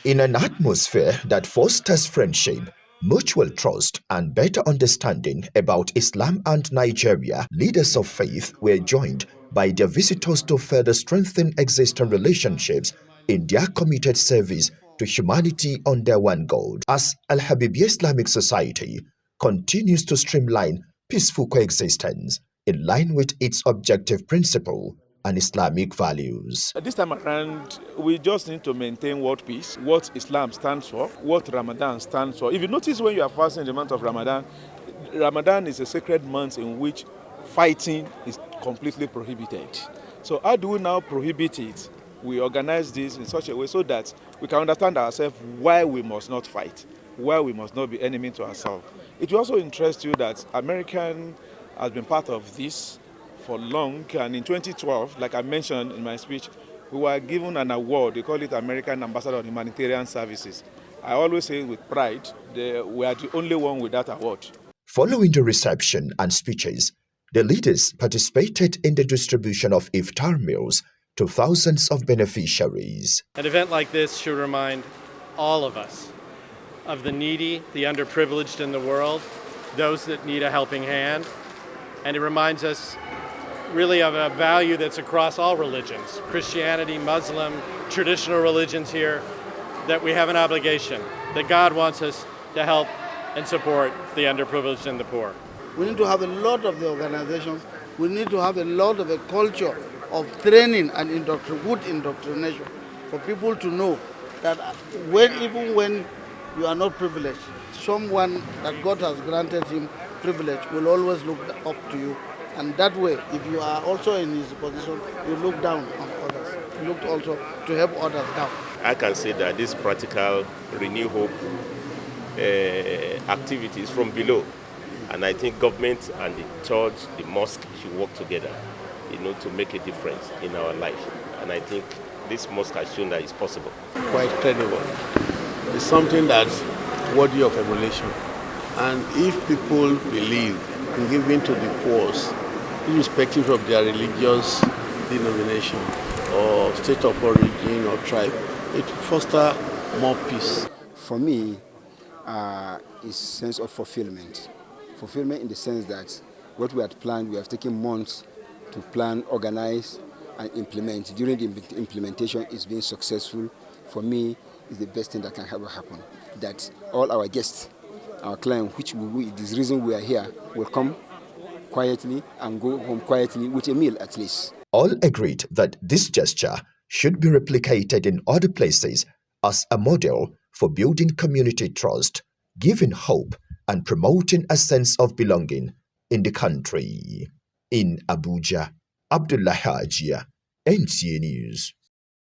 In an atmosphere that fosters friendship, mutual trust, and better understanding about Islam and Nigeria, leaders of faith were joined by their visitors to further strengthen existing relationships in their committed service to humanity under one goal. As AL-HABIBIYYAH Islamic Society continues to streamline peaceful coexistence in line with its objective principle and Islamic values. This time around, we just need to maintain world peace, what Islam stands for, what Ramadan stands for. If you notice when you are fasting in the month of Ramadan, Ramadan is a sacred month in which fighting is completely prohibited. So how do we now prohibit it? We organize this in such a way so that we can understand ourselves why we must not fight, why we must not be enemy to ourselves. It will also interest you that American has been part of this for long, and in 2012, like I mentioned in my speech, we were given an award. They call it American Ambassador on Humanitarian Services. I always say with pride, we are the only one with that award. Following the reception and speeches, the leaders participated in the distribution of iftar meals to thousands of beneficiaries. An event like this should remind all of us of the needy, the underprivileged in the world, those that need a helping hand, and it reminds us really of a value that's across all religions, Christianity, Muslim, traditional religions here, that we have an obligation, that God wants us to help and support the underprivileged and the poor. We need to have a lot of the organizations, we need to have a lot of a culture of training and good indoctrination for people to know that even when you are not privileged, someone that God has granted him privilege will always look up to you. And that way, if you are also in his position, you look down on others. You look also to help others down. I can say that this practical Renew Hope activities from below, and I think government and the church, the mosque should work together, to make a difference in our life. And I think this mosque has shown that it's possible. Quite credible. It's something that's worthy of emulation. And if people believe in giving to the poor, irrespective of their religious denomination or state of origin or tribe, it fosters more peace. For me, it's sense of fulfillment. Fulfillment in the sense that what we had planned, we have taken months to plan, organize, and implement. During the implementation, it's been successful. For me, it's the best thing that can ever happen. That all our guests, our clients, which is the reason we are here, will come quietly and go home quietly with a meal at least. All agreed that this gesture should be replicated in other places as a model for building community trust, giving hope, and promoting a sense of belonging in the country. In Abuja, Abdullah Hajia, NTA News.